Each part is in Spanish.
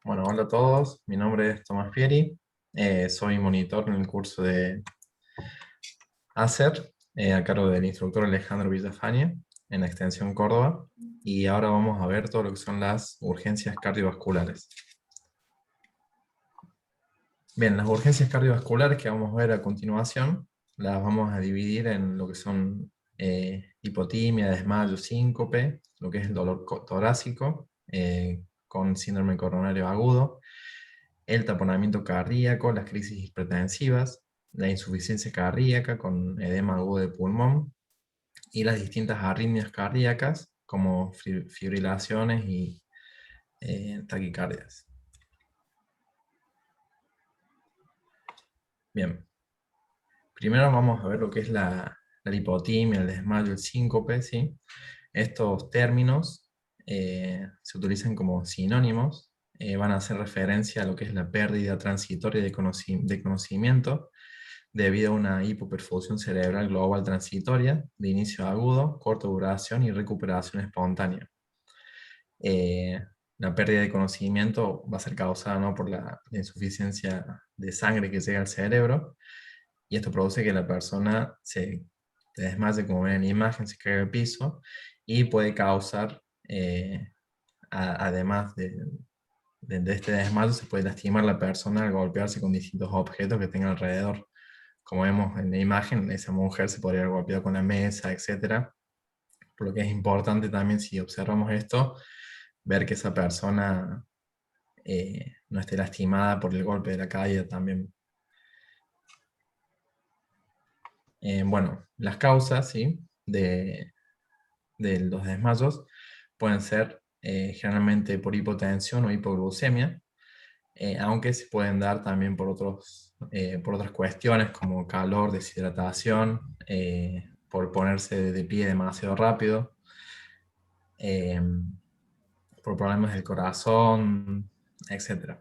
Bueno, hola a todos, mi nombre es Tomás Pieri, soy monitor en el curso de ACER, a cargo del instructor Alejandro Villafañe, en la extensión Córdoba, y ahora vamos a ver todo lo que son las urgencias cardiovasculares. Bien, las urgencias cardiovasculares que vamos a ver a continuación, las vamos a dividir en lo que son hipotimia, desmayo, síncope, lo que es el dolor torácico, con síndrome coronario agudo, el taponamiento cardíaco, las crisis hipertensivas, la insuficiencia cardíaca con edema agudo de pulmón y las distintas arritmias cardíacas como fibrilaciones y taquicardias. Bien, primero vamos a ver lo que es la lipotimia, el desmayo, el síncope, ¿sí? Estos términos se utilizan como sinónimos, van a hacer referencia a lo que es la pérdida transitoria de conocimiento debido a una hipoperfusión cerebral global transitoria de inicio agudo, corta duración y recuperación espontánea. Eh, la pérdida de conocimiento va a ser causada, ¿no?, por la insuficiencia de sangre que llega al cerebro, y esto produce que la persona se desmaye, como ven en la imagen, se caiga al piso, y puede causar, además de este desmayo, se puede lastimar la persona al golpearse con distintos objetos que tenga alrededor. Como vemos en la imagen, esa mujer se podría haber golpeado con la mesa, etc. Por lo que es importante también, si observamos esto, ver que esa persona no esté lastimada por el golpe de la caída también. Bueno, las causas, ¿sí?, de los desmayos pueden ser generalmente por hipotensión o hipoglucemia, aunque se pueden dar también por otras cuestiones como calor, deshidratación, por ponerse de pie demasiado rápido, eh, por problemas del corazón, etc.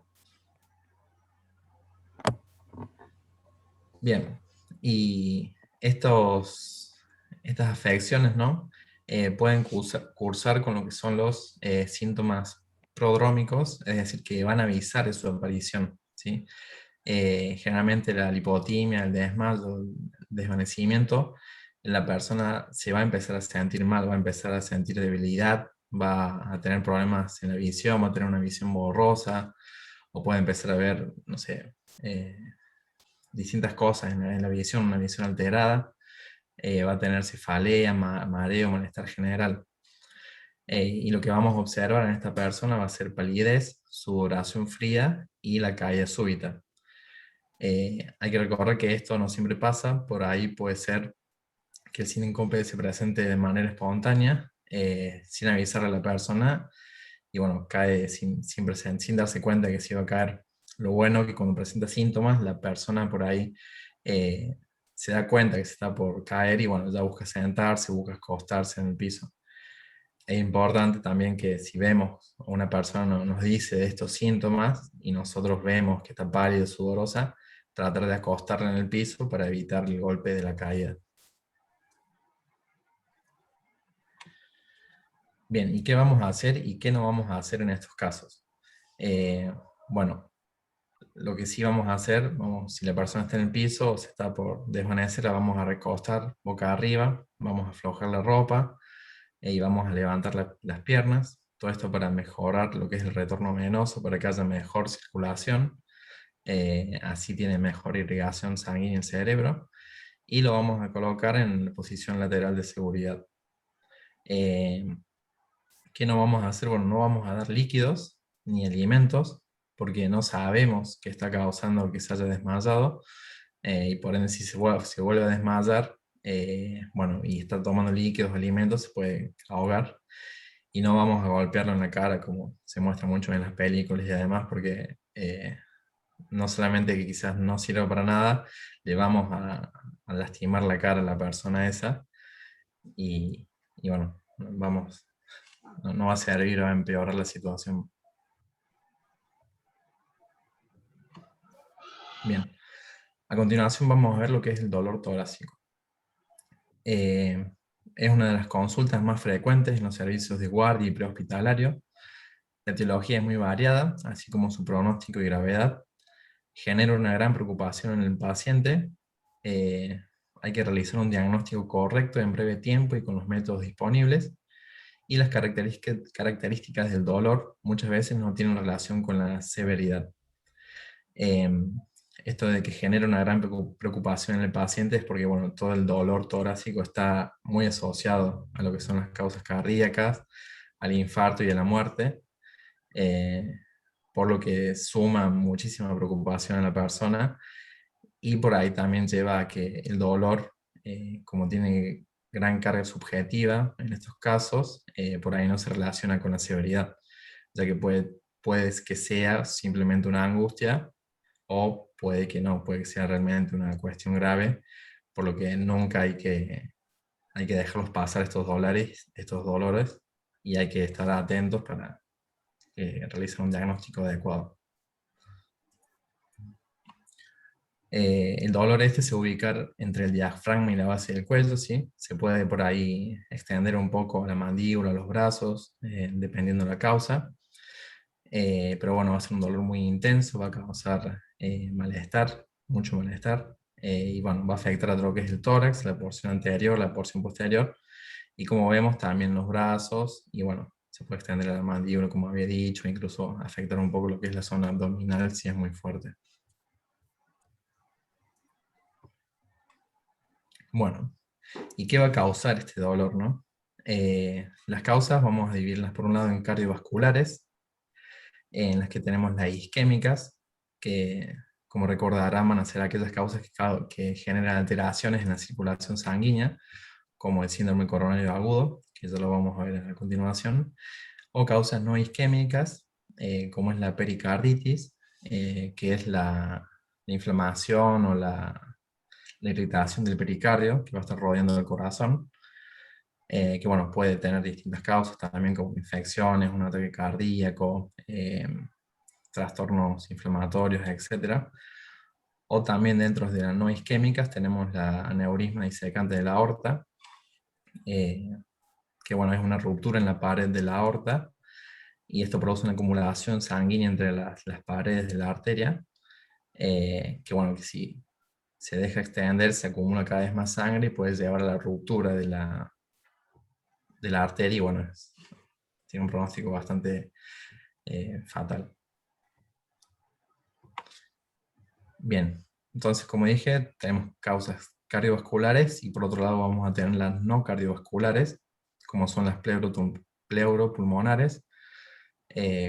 Bien, y estas afecciones, ¿no?, pueden cursar con lo que son los síntomas prodrómicos, es decir, que van a avisar de su aparición, ¿sí? Generalmente la lipotimia, el desmayo, el desvanecimiento, la persona se va a empezar a sentir mal, va a empezar a sentir debilidad, va a tener problemas en la visión, va a tener una visión borrosa, o puede empezar a ver, no sé, distintas cosas en la visión, una visión alterada, va a tener cefalea, mareo, malestar general. Y lo que vamos a observar en esta persona va a ser palidez, sudoración fría y la caída súbita. Hay que recordar que esto no siempre pasa, por ahí puede ser que el síncope se presente de manera espontánea, sin avisarle a la persona, y bueno, cae sin darse cuenta que se iba a caer. Lo bueno es que cuando presenta síntomas, la persona por ahí eh, se da cuenta que se está por caer y bueno, ya busca sentarse, busca acostarse en el piso. Es importante también que si vemos a una persona nos dice de estos síntomas y nosotros vemos que está pálida, sudorosa, tratar de acostarla en el piso para evitar el golpe de la caída. Bien, ¿y qué vamos a hacer y qué no vamos a hacer en estos casos? Bueno, lo que sí vamos a hacer, si la persona está en el piso o se está por desvanecer, la vamos a recostar boca arriba, vamos a aflojar la ropa y vamos a levantar las piernas. Todo esto para mejorar lo que es el retorno venoso, para que haya mejor circulación, así tiene mejor irrigación sanguínea en el cerebro, y lo vamos a colocar en posición lateral de seguridad. Eh, ¿Qué no vamos a hacer? Bueno, no vamos a dar líquidos ni alimentos, porque no sabemos qué está causando que se haya desmayado, y por ende si se vuelve a desmayar, bueno, y está tomando líquidos, alimentos, se puede ahogar, y no vamos a golpearlo en la cara como se muestra mucho en las películas y además porque no solamente que quizás no sirva para nada, le vamos a lastimar la cara a la persona esa, y bueno, no va a servir, va a empeorar la situación. Bien, a continuación vamos a ver lo que es el dolor torácico. Es una de las consultas más frecuentes en los servicios de guardia y prehospitalario. La etiología es muy variada, así como su pronóstico y gravedad. Genera una gran preocupación en el paciente. Eh, Hay que realizar un diagnóstico correcto en breve tiempo y con los métodos disponibles. Y las características del dolor muchas veces no tienen relación con la severidad. Eh, Esto de que genera una gran preocupación en el paciente es porque bueno, todo el dolor torácico está muy asociado a lo que son las causas cardíacas, al infarto y a la muerte, eh, por lo que suma muchísima preocupación a la persona y por ahí también lleva a que el dolor, como tiene gran carga subjetiva en estos casos, por ahí no se relaciona con la severidad, ya que puede que sea simplemente una angustia o puede que no, puede que sea realmente una cuestión grave, por lo que nunca hay que dejarlos pasar estos dolores y hay que estar atentos para realizar un diagnóstico adecuado. El dolor este se ubica entre el diafragma y la base del cuello, ¿sí? Se puede por ahí extender un poco la mandíbula, los brazos, dependiendo de la causa. Pero bueno, va a ser un dolor muy intenso, va a causar malestar, mucho malestar. Y bueno, va a afectar a todo lo que es el tórax, la porción anterior, la porción posterior. Y como vemos, también los brazos. Y bueno, se puede extender a la mandíbula, como había dicho, incluso afectar un poco lo que es la zona abdominal si es muy fuerte. Bueno, ¿y qué va a causar este dolor, no? Las causas vamos a dividirlas por un lado en cardiovasculares, en las que tenemos las isquémicas, que como recordarán van a ser aquellas causas que generan alteraciones en la circulación sanguínea, como el síndrome coronario agudo, que ya lo vamos a ver a continuación, o causas no isquémicas, como es la pericarditis, que es la inflamación o la irritación del pericardio que va a estar rodeando el corazón, que bueno, puede tener distintas causas también como infecciones, un ataque cardíaco, trastornos inflamatorios, etcétera. O también dentro de las no isquémicas tenemos la aneurisma disecante de la aorta, eh, que bueno, es una ruptura en la pared de la aorta y esto produce una acumulación sanguínea entre las paredes de la arteria, que bueno, que si se deja extender se acumula cada vez más sangre y puede llevar a la ruptura de la arteria y bueno, tiene un pronóstico bastante fatal. Bien, entonces como dije, tenemos causas cardiovasculares y por otro lado vamos a tener las no cardiovasculares, como son las pleuropulmonares,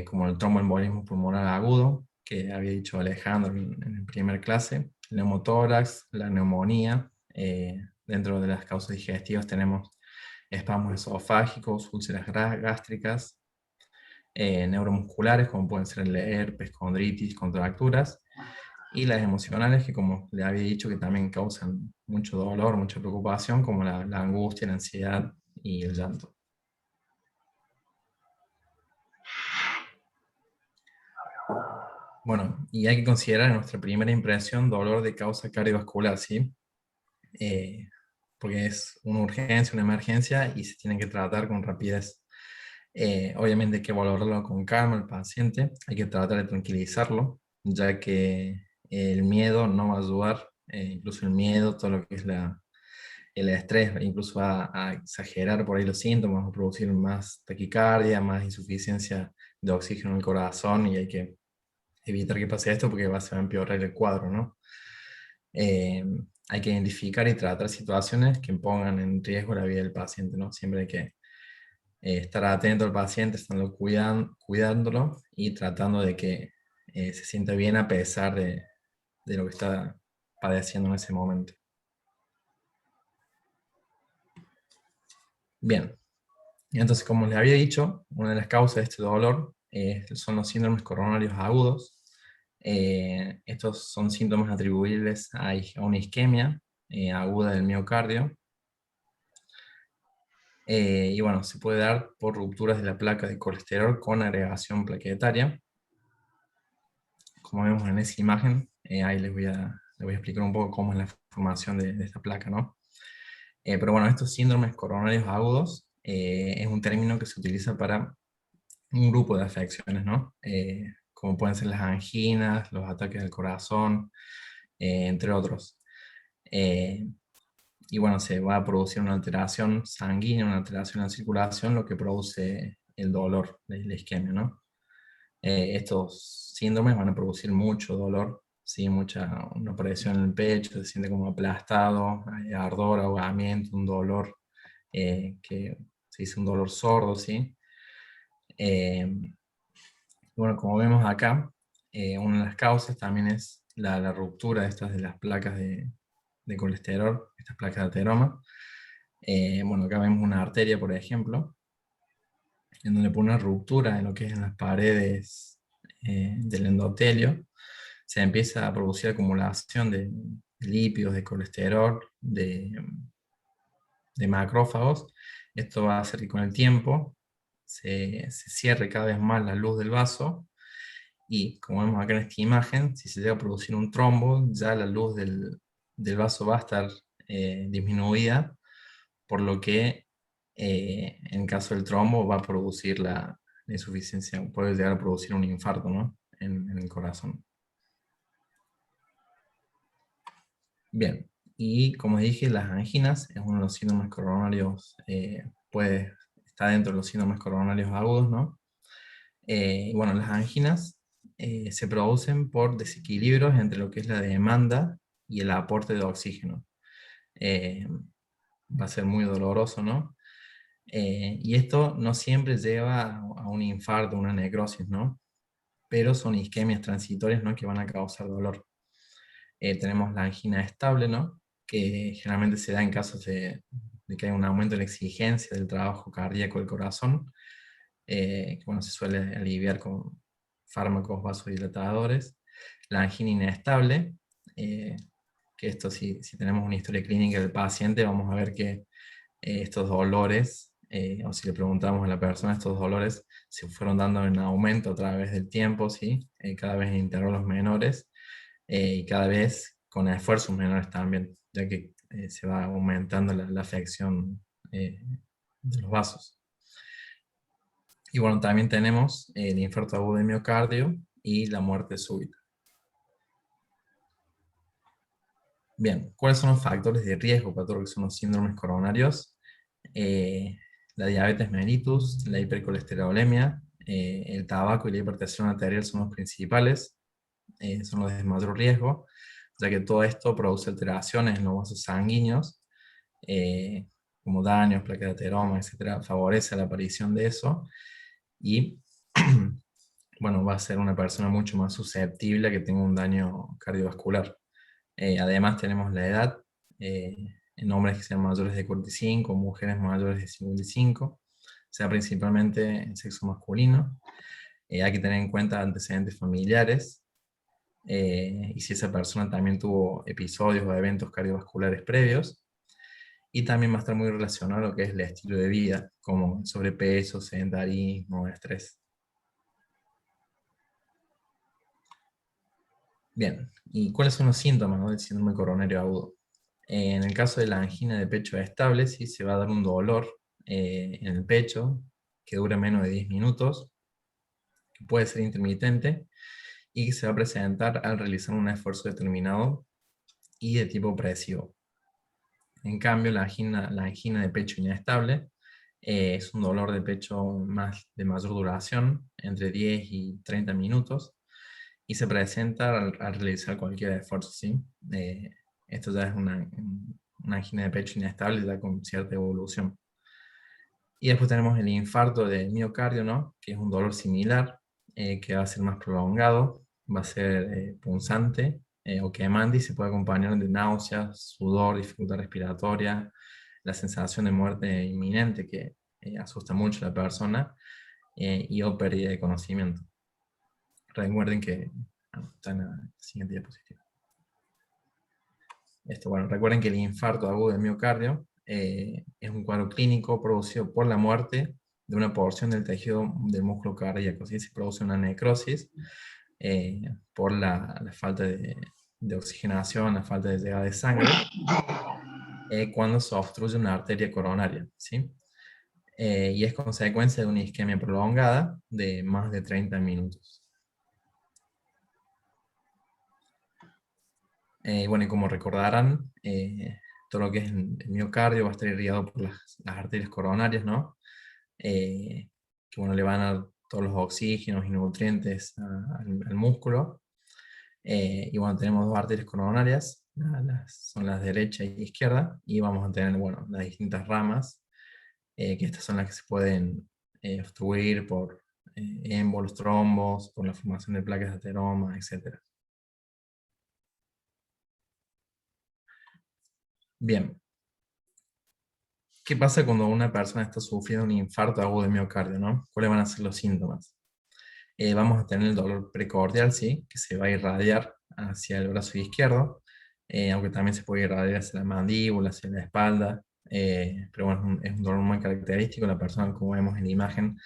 como el tromboembolismo pulmonar agudo, que había dicho Alejandro en la primera clase, el neumotórax, la neumonía. Dentro de las causas digestivas tenemos espasmos esofágicos, úlceras gástricas, neuromusculares, como pueden ser el herpes, condritis, contracturas, y las emocionales, que como le había dicho, que también causan mucho dolor, mucha preocupación, como la angustia, la ansiedad y el llanto. Bueno, y hay que considerar en nuestra primera impresión dolor de causa cardiovascular, ¿sí? Porque es una urgencia, una emergencia y se tiene que tratar con rapidez. Obviamente hay que valorarlo con calma al paciente, hay que tratar de tranquilizarlo, ya que el miedo no va a ayudar, incluso el miedo, todo lo que es el estrés, incluso a exagerar por ahí los síntomas, a producir más taquicardia, más insuficiencia de oxígeno en el corazón y hay que evitar que pase esto porque se va a empeorar el cuadro, ¿no? Eh, Hay que identificar y tratar situaciones que pongan en riesgo la vida del paciente, ¿no? Siempre hay que estar atento al paciente, estando cuidándolo y tratando de que se sienta bien a pesar de lo que está padeciendo en ese momento. Bien, entonces como les había dicho, una de las causas de este dolor son los síndromes coronarios agudos. Estos son síntomas atribuibles a una isquemia aguda del miocardio. Y bueno, se puede dar por rupturas de la placa de colesterol con agregación plaquetaria. Como vemos en esa imagen, ahí les voy a explicar un poco cómo es la formación de esta placa, ¿no? Pero bueno, estos síndromes coronarios agudos es un término que se utiliza para un grupo de afecciones, ¿no? Como pueden ser las anginas, los ataques del corazón, entre otros. Eh, y bueno, se va a producir una alteración sanguínea, una alteración en la circulación, lo que produce el dolor, la isquemia, ¿no? Estos síndromes van a producir mucho dolor, ¿sí? Una presión en el pecho, se siente como aplastado, hay ardor, ahogamiento, un dolor que se dice un dolor sordo, ¿sí? Eh, bueno, como vemos acá, una de las causas también es la ruptura de estas de las placas de colesterol, estas placas de ateroma. Bueno, acá vemos una arteria, por ejemplo, en donde por una ruptura en lo que es en las paredes del endotelio, se empieza a producir acumulación de lípidos, de colesterol, de macrófagos. Esto va a hacer que con el tiempo se cierre cada vez más la luz del vaso y, como vemos acá en esta imagen, si se llega a producir un trombo, ya la luz del vaso va a estar disminuida, por lo que en caso del trombo va a producir la insuficiencia, puede llegar a producir un infarto, ¿no? En el corazón. Bien, y como dije, las anginas es uno de los síndromes coronarios, está dentro de los síndromes coronarios agudos, ¿no? Y bueno, las anginas se producen por desequilibrios entre lo que es la demanda y el aporte de oxígeno. Eh, Va a ser muy doloroso, ¿no? Y esto no siempre lleva a un infarto, una necrosis, ¿no? Pero son isquemias transitorias, ¿no? Que van a causar dolor. Tenemos la angina estable, ¿no? Que generalmente se da en casos de que hay un aumento de la exigencia del trabajo cardíaco del corazón, que bueno, se suele aliviar con fármacos vasodilatadores. La angina inestable, eh, que esto si tenemos una historia clínica del paciente, vamos a ver que estos dolores, o si le preguntamos a la persona, estos dolores se fueron dando en aumento a través del tiempo, ¿sí? Cada vez en intervalos menores, y cada vez con esfuerzos menores también, ya que se va aumentando la afección de los vasos. Y bueno, también tenemos el infarto agudo de miocardio y la muerte súbita. Bien, ¿cuáles son los factores de riesgo para todo lo que son los síndromes coronarios? Eh, la diabetes mellitus, la hipercolesterolemia, el tabaco y la hipertensión arterial son los principales, son los de mayor riesgo, ya que todo esto produce alteraciones en los vasos sanguíneos, eh, como daños, placas de ateroma, etcétera, favorece la aparición de eso y bueno, va a ser una persona mucho más susceptible a que tenga un daño cardiovascular. Además tenemos la edad, en hombres que sean mayores de 45, mujeres mayores de 55, sea principalmente en sexo masculino. Hay que tener en cuenta antecedentes familiares, y si esa persona también tuvo episodios o eventos cardiovasculares previos. Y también va a estar muy relacionado a lo que es el estilo de vida, como sobrepeso, sedentarismo, estrés. Bien, ¿y cuáles son los síntomas, ¿no? Del síndrome coronario agudo? En el caso de la angina de pecho estable, sí se va a dar un dolor en el pecho que dura menos de 10 minutos, que puede ser intermitente y que se va a presentar al realizar un esfuerzo determinado y de tipo opresivo. En cambio, la angina de pecho inestable es un dolor de pecho de mayor duración, entre 10 y 30 minutos, y se presenta al realizar cualquier esfuerzo, ¿sí? Esto ya es una angina de pecho inestable, ya con cierta evolución. Y después tenemos el infarto de miocardio, ¿no? Que es un dolor similar, que va a ser más prolongado, va a ser punzante o quemante y se puede acompañar de náuseas, sudor, dificultad respiratoria, la sensación de muerte inminente que asusta mucho a la persona, o pérdida de conocimiento. Recuerden que está en la siguiente diapositiva. Bueno, recuerden que el infarto agudo de miocardio es un cuadro clínico producido por la muerte de una porción del tejido del músculo cardíaco. ¿Sí? Se produce una necrosis por la falta de oxigenación, la falta de llegada de sangre, cuando se obstruye una arteria coronaria. ¿Sí? y es consecuencia de una isquemia prolongada de más de 30 minutos. Bueno, y como recordarán, todo lo que es el miocardio va a estar irrigado por las arterias coronarias, ¿no? Que bueno, le van a dar todos los oxígenos y nutrientes al músculo. Y bueno, tenemos dos arterias coronarias, son las derecha y izquierda, y vamos a tener, bueno, las distintas ramas, que estas son las que se pueden obstruir por émbolos, trombos, por la formación de placas de ateroma, etc. Bien, ¿qué pasa cuando una persona está sufriendo un infarto agudo de miocardio, ¿no? ¿Cuáles van a ser los síntomas? Vamos a tener el dolor precordial, ¿sí? Que se va a irradiar hacia el brazo izquierdo, aunque también se puede irradiar hacia la mandíbula, hacia la espalda, pero bueno, es un dolor muy característico. La persona, como vemos en la imagen,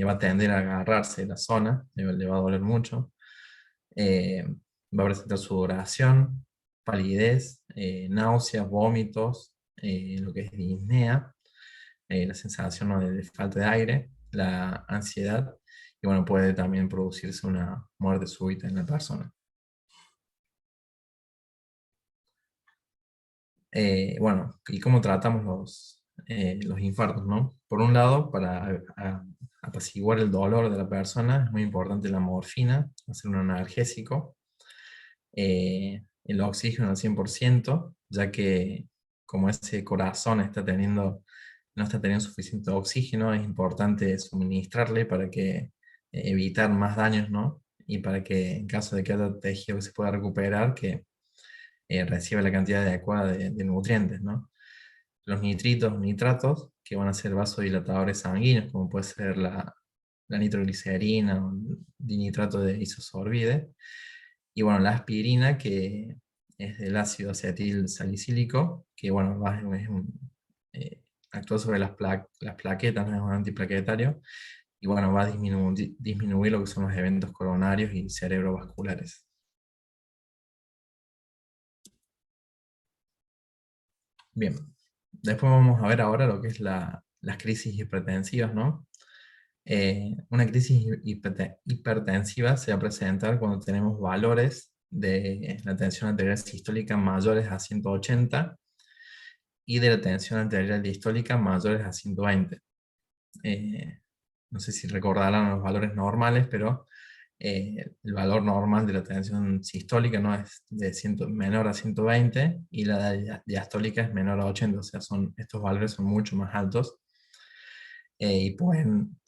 va a tender a agarrarse de la zona, le va a doler mucho. eh, Va a presentar sudoración, palidez, náuseas, vómitos, lo que es disnea, la sensación, ¿no?, de falta de aire, la ansiedad, y bueno, puede también producirse una muerte súbita en la persona. Bueno, ¿y cómo tratamos los infartos, no? Por un lado, para apaciguar el dolor de la persona, es muy importante la morfina, hacer un analgésico, el oxígeno al 100%, ya que como ese corazón no está teniendo suficiente oxígeno, es importante suministrarle para que evitar más daños, ¿no? Y para que en caso de que haya tejido que se pueda recuperar, que reciba la cantidad adecuada de nutrientes, ¿no? Los nitritos, nitratos, que van a ser vasodilatadores sanguíneos, como puede ser la nitroglicerina o el dinitrato de isosorbide, y bueno, la aspirina, que es del ácido acetil salicílico, que bueno, eh, actúa sobre las plaquetas, no es un antiplaquetario, y bueno, va a disminuir lo que son los eventos coronarios y cerebrovasculares. Bien, después vamos a ver ahora lo que es las crisis hipertensivas, ¿no? Una crisis hipertensiva se va a presentar cuando tenemos valores de la tensión arterial sistólica mayores a 180 y de la tensión arterial diastólica mayores a 120. Eh, no sé si recordarán los valores normales, pero el valor normal de la tensión sistólica no es menor a 120 y la diastólica es menor a 80, o sea, estos valores son mucho más altos, y pueden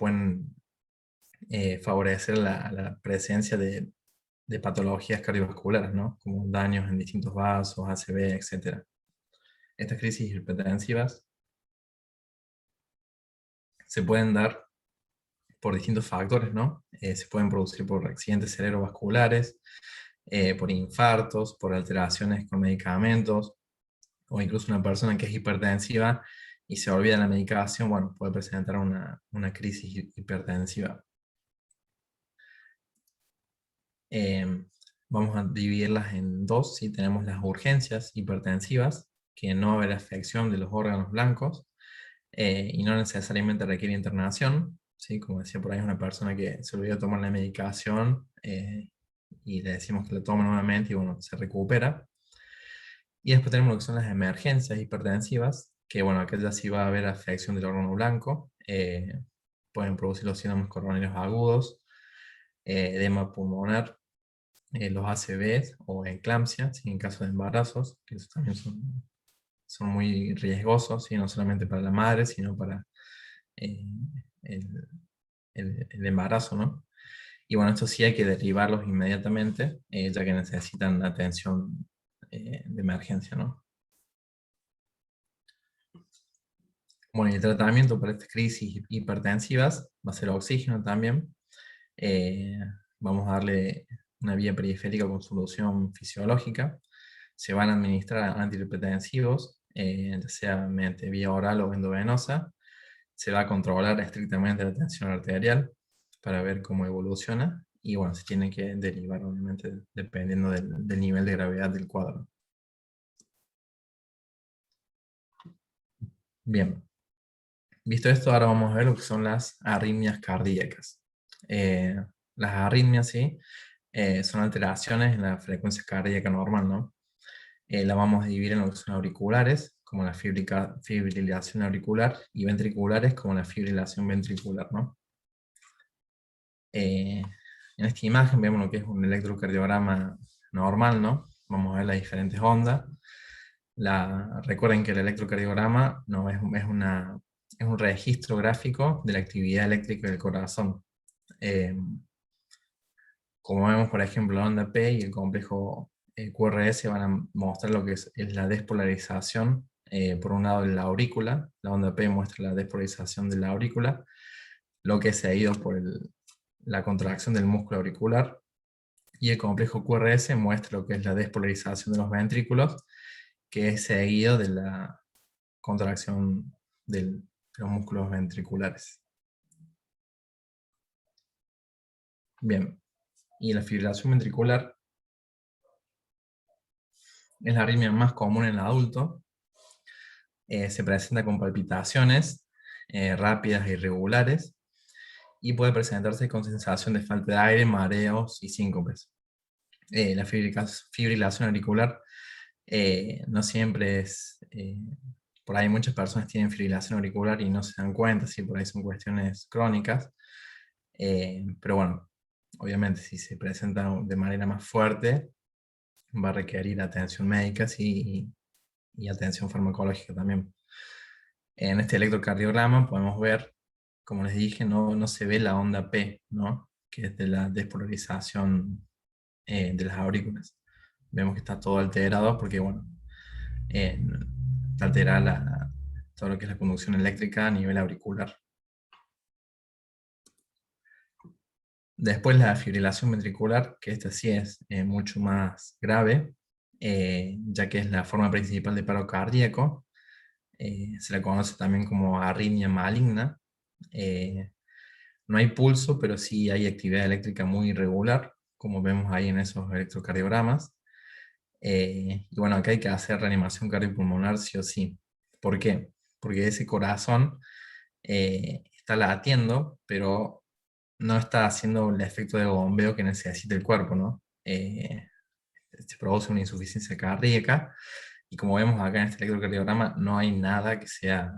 favorecer la presencia de patologías cardiovasculares, ¿no? Como daños en distintos vasos, ACV, etc. Estas crisis hipertensivas se pueden dar por distintos factores, ¿no? Se pueden producir por accidentes cerebrovasculares, por infartos, por alteraciones con medicamentos, o incluso una persona que es hipertensiva y se olvida la medicación, bueno, puede presentar una crisis hipertensiva. Eh, Vamos a dividirlas en dos. ¿Sí? Tenemos las urgencias hipertensivas, que no va a haber afección de los órganos blancos, y no necesariamente requiere internación. ¿Sí? Como decía por ahí, es una persona que se olvidó tomar la medicación, y le decimos que la tome nuevamente y bueno, se recupera. Y después tenemos lo que son las emergencias hipertensivas, que bueno, acá ya sí va a haber afección del órgano blanco, pueden producir los síndromes coronarios agudos, edema pulmonar, los ACVs o eclampsia, ¿sí? En caso de embarazos, que esos también son muy riesgosos, ¿sí? No solamente para la madre, sino para eh, el, el embarazo, ¿no? Y bueno, esto sí hay que derivarlos inmediatamente, ya que necesitan atención de emergencia, ¿no? Bueno, y el tratamiento para estas crisis hipertensivas va a ser oxígeno también. Eh, Vamos a darle una vía periférica con solución fisiológica. Se van a administrar antihipertensivos, ya sea mediante vía oral o endovenosa. Se va a controlar estrictamente la tensión arterial para ver cómo evoluciona. Y bueno, se tiene que derivar, obviamente, dependiendo del nivel de gravedad del cuadro. Bien. Visto esto, ahora vamos a ver lo que son las arritmias cardíacas. Eh, las arritmias, ¿sí? Son alteraciones en la frecuencia cardíaca normal, ¿no? La vamos a dividir en lo que son auriculares, como la fibrilación auricular, y ventriculares, como la fibrilación ventricular, ¿no? En esta imagen vemos lo que es un electrocardiograma normal, ¿no? Vamos a ver las diferentes ondas. Recuerden que el electrocardiograma no es un registro gráfico de la actividad eléctrica del corazón. Eh, Como vemos, por ejemplo, la onda P y el complejo QRS van a mostrar lo que es la despolarización. Por un lado, de la aurícula, la onda P muestra la despolarización de la aurícula, lo que es seguido por la contracción del músculo auricular, y el complejo QRS muestra lo que es la despolarización de los ventrículos, que es seguido de la contracción de los músculos ventriculares. Bien, y la fibrilación ventricular es la arritmia más común en el adulto. Se presenta con palpitaciones rápidas e irregulares, y puede presentarse con sensación de falta de aire, mareos y síncopes. La fibrilación auricular no siempre es... por ahí muchas personas tienen fibrilación auricular y no se dan cuenta, si por ahí son cuestiones crónicas. Pero bueno, obviamente si se presenta de manera más fuerte, va a requerir atención médica, sí, y atención farmacológica también. En este electrocardiograma podemos ver, como les dije, no se ve la onda P, ¿no? Que es de la despolarización de las aurículas. Vemos que está todo alterado porque, bueno, eh, está alterada todo lo que es la conducción eléctrica a nivel auricular. Después la fibrilación ventricular, que esta sí es mucho más grave, ya que es la forma principal de paro cardíaco. Se la conoce también como arritmia maligna. Eh, no hay pulso, pero sí hay actividad eléctrica muy irregular, como vemos ahí en esos electrocardiogramas. Y bueno, acá hay que hacer reanimación cardiopulmonar sí o sí. ¿Por qué? Porque ese corazón está latiendo, pero no está haciendo el efecto de bombeo que necesita el cuerpo, ¿no? Se produce una insuficiencia cardíaca, y como vemos acá en este electrocardiograma, no hay nada que sea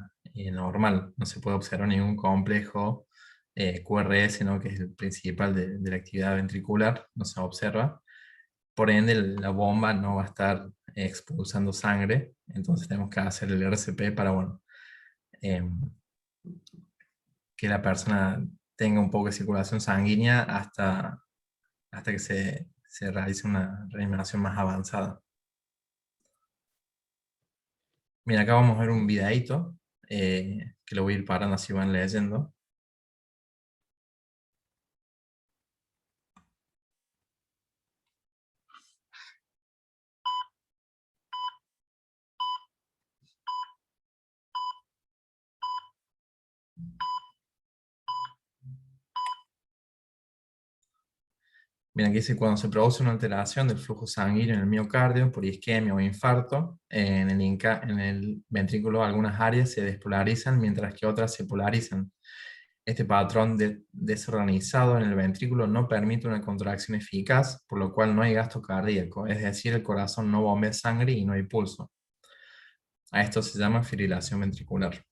normal. No se puede observar ningún complejo QRS, ¿no? Que es el principal de la actividad ventricular, no se observa. Por ende, la bomba no va a estar expulsando sangre, entonces tenemos que hacer el RCP para, bueno, em, que la persona tenga un poco de circulación sanguínea hasta que se realice una reanimación más avanzada. Mira, acá vamos a ver un videíto que lo voy a ir parando así van leyendo. Mira, aquí dice: cuando se produce una alteración del flujo sanguíneo en el miocardio por isquemia o infarto, en el ventrículo algunas áreas se despolarizan mientras que otras se polarizan. Este patrón desorganizado en el ventrículo no permite una contracción eficaz, por lo cual no hay gasto cardíaco, es decir, el corazón no bombea sangre y no hay pulso. A esto se llama fibrilación ventricular.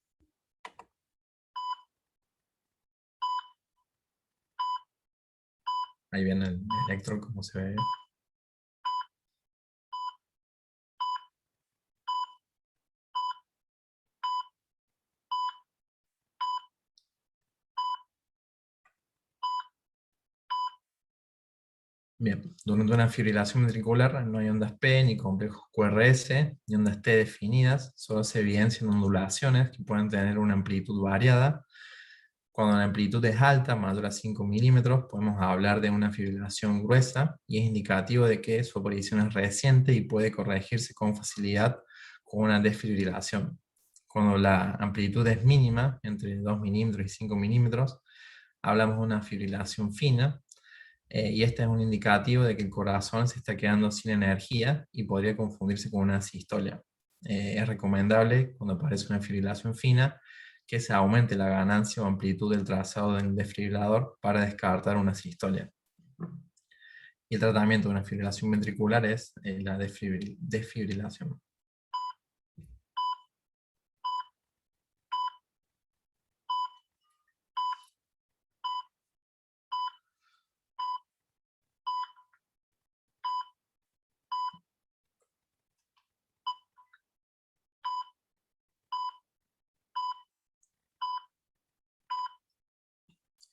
Ahí viene el electro, como se ve. Bien, durante una fibrilación ventricular no hay ondas P, ni complejos QRS, ni ondas T definidas, solo se evidencian ondulaciones que pueden tener una amplitud variada. Cuando la amplitud es alta, mayor a 5 milímetros, podemos hablar de una fibrilación gruesa, y es indicativo de que su aparición es reciente y puede corregirse con facilidad con una desfibrilación. Cuando la amplitud es mínima, entre 2 milímetros y 5 milímetros, hablamos de una fibrilación fina, y este es un indicativo de que el corazón se está quedando sin energía y podría confundirse con una sistolia. Es recomendable, cuando aparece una fibrilación fina, que se aumente la ganancia o amplitud del trazado del desfibrilador para descartar una sistolia. Y el tratamiento de una fibrilación ventricular es la desfibrilación.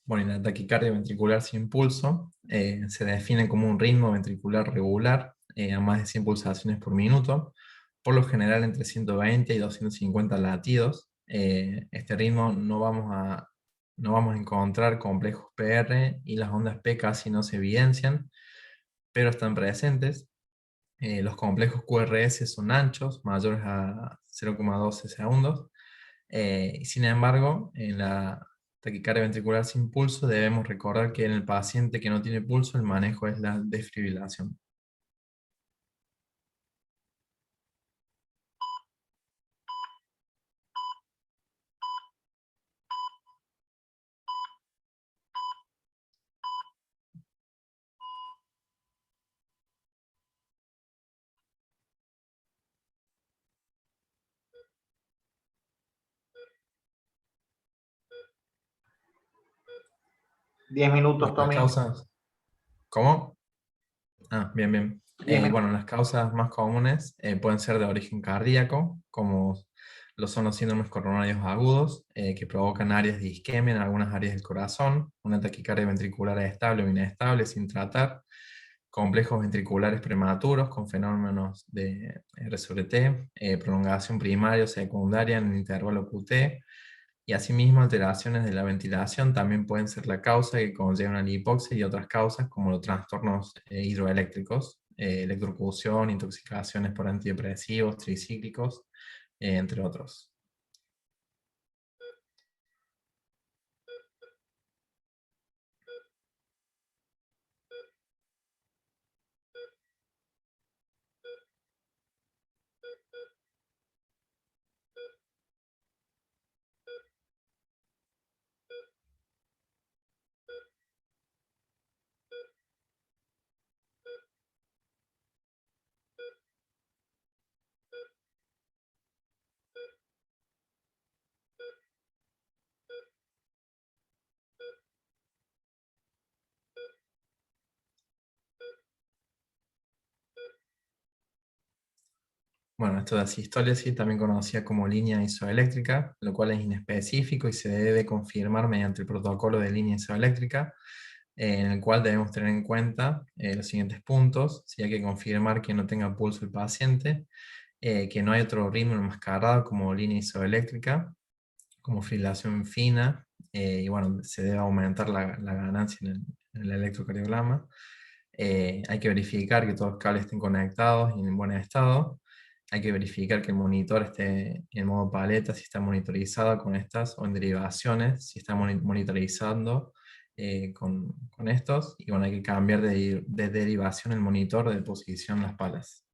Bueno, y la taquicardia ventricular sin pulso se define como un ritmo ventricular regular a más de 100 pulsaciones por minuto, por lo general entre 120 y 250 latidos. Este ritmo no vamos a encontrar complejos PR y las ondas P casi no se evidencian, pero están presentes. Los complejos QRS son anchos, mayores a 0,12 segundos. Sin embargo, en la taquicardia ventricular sin pulso debemos recordar que en el paciente que no tiene pulso el manejo es la desfibrilación. Diez minutos, Bueno, las Tommy. causas, ¿cómo? Ah, bien, bien. 10 minutos. Bueno, las causas más comunes pueden ser de origen cardíaco, como lo son los síndromes coronarios agudos, que provocan áreas de isquemia en algunas áreas del corazón, una taquicardia ventricular estable o inestable sin tratar, complejos ventriculares prematuros con fenómenos de RSVT, prolongación primaria o secundaria en el intervalo QT, y asimismo alteraciones de la ventilación también pueden ser la causa que conlleva una hipoxia y otras causas como los trastornos hidroeléctricos, electrocución, intoxicaciones por antidepresivos, tricíclicos, entre otros. Bueno, esto de asistólisis, también conocida como línea isoeléctrica, lo cual es inespecífico y se debe confirmar mediante el protocolo de línea isoeléctrica, en el cual debemos tener en cuenta los siguientes puntos. Si hay que confirmar que no tenga pulso el paciente, que no hay otro ritmo enmascarado como línea isoeléctrica, como fibrilación fina, y bueno, se debe aumentar la ganancia en el electrocardiograma. Hay que verificar que todos los cables estén conectados y en buen estado. Hay que verificar que el monitor esté en modo paleta, si está monitorizado con estas, o en derivaciones, si está monitorizando con estos. Y bueno, hay que cambiar de derivación el monitor de posición las palas.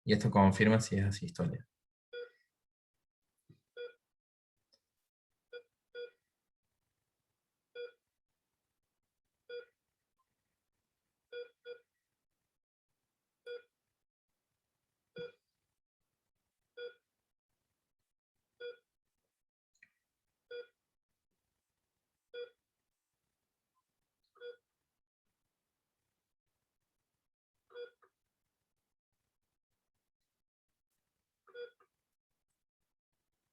Y esto confirma si es asistolia.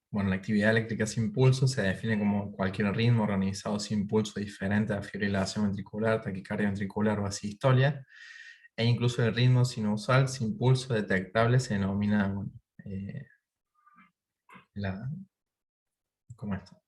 Bueno, la actividad eléctrica sin pulso se define como cualquier ritmo organizado sin pulso diferente a fibrilación ventricular, taquicardia ventricular o asistolia, e incluso el ritmo sinusal sin pulso detectable se denomina, bueno, como esto.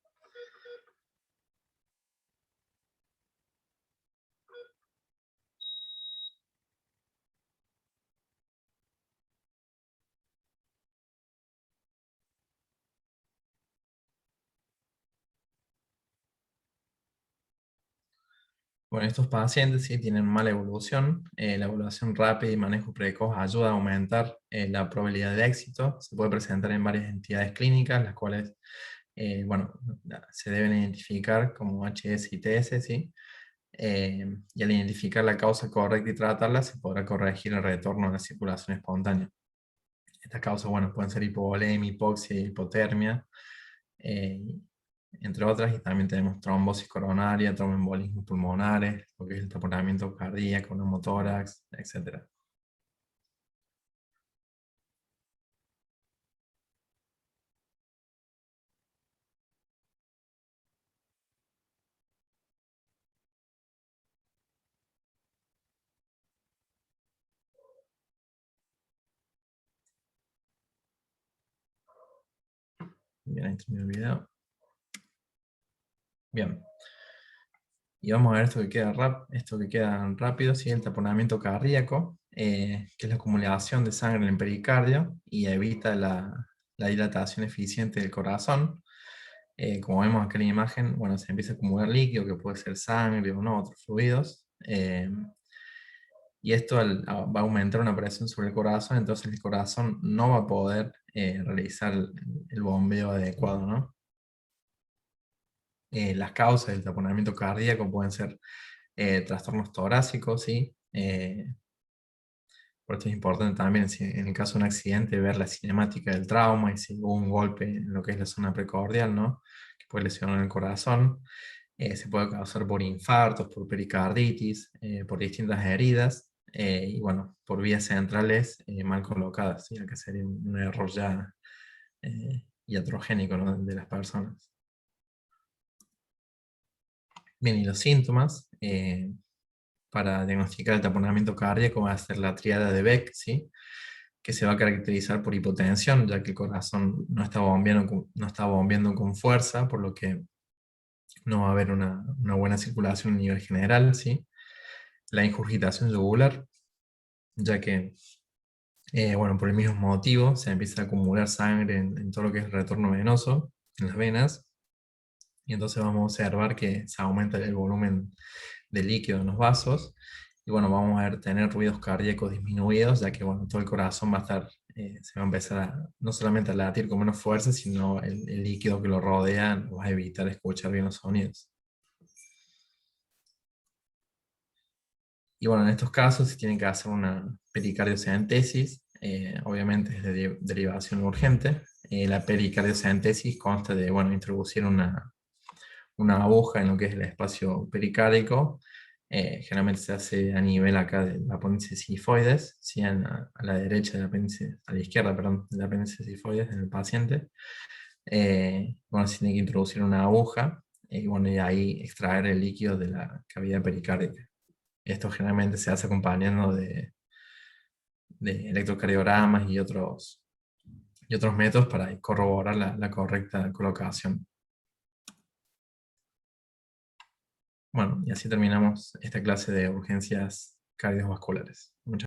Bueno, estos pacientes sí tienen mala evolución. La evaluación rápida y manejo precoz ayuda a aumentar la probabilidad de éxito. Se puede presentar en varias entidades clínicas, las cuales bueno, se deben identificar como HS y TS, ¿sí? Y al identificar la causa correcta y tratarla, se podrá corregir el retorno a la circulación espontánea. Estas causas, bueno, pueden ser hipovolemia, hipoxia, hipotermia, eh, entre otras, y también tenemos trombosis coronaria, tromboembolismos pulmonares, lo que es el taponamiento cardíaco, neumotórax, etc. Bien, ahí termino el video. Bien. Y vamos a ver esto que queda rápido, ¿sí? El taponamiento cardíaco, que es la acumulación de sangre en el pericardio y evita la dilatación eficiente del corazón. Como vemos acá en la imagen, bueno, se empieza a acumular líquido, que puede ser sangre o no, otros fluidos. Y esto va a aumentar una presión sobre el corazón, entonces el corazón no va a poder realizar el bombeo adecuado, ¿no? Las causas del taponamiento cardíaco pueden ser trastornos torácicos, ¿sí? Por esto es importante también, en el caso de un accidente, ver la cinemática del trauma y si hubo un golpe en lo que es la zona precordial, ¿no? Que puede lesionar el corazón. Se puede causar por infartos, por pericarditis, por distintas heridas, y bueno, por vías centrales mal colocadas, ¿sí? Que sería un error ya iatrogénico, ¿no? De las personas. Bien, y los síntomas, para diagnosticar el taponamiento cardíaco va a ser la tríada de Beck, ¿sí? Que se va a caracterizar por hipotensión, ya que el corazón no está bombeando con fuerza, por lo que no va a haber una buena circulación a nivel general, ¿sí? La ingurgitación yugular, ya que, bueno, por el mismo motivo se empieza a acumular sangre en todo lo que es el retorno venoso, en las venas, y entonces vamos a observar que se aumenta el volumen de líquido en los vasos, y bueno, vamos a tener ruidos cardíacos disminuidos, ya que bueno, todo el corazón va a estar, se va a empezar no solamente a latir con menos fuerza, sino el líquido que lo rodea va a evitar escuchar bien los sonidos. Y bueno, en estos casos se tiene que hacer una pericardiocentesis, obviamente es de derivación urgente. La pericardiocentesis consta de, bueno, introducir una aguja en lo que es el espacio pericárdico. Generalmente se hace a nivel acá del apéndice sifoides, ¿sí? A la derecha del apéndice, a la izquierda, perdón, del apéndice sifoides en el paciente. Bueno, se tiene que introducir una aguja y bueno, y ahí extraer el líquido de la cavidad pericárdica. Esto generalmente se hace acompañando de electrocardiogramas y otros métodos para corroborar la correcta colocación. Bueno, y así terminamos esta clase de urgencias cardiovasculares. Muchas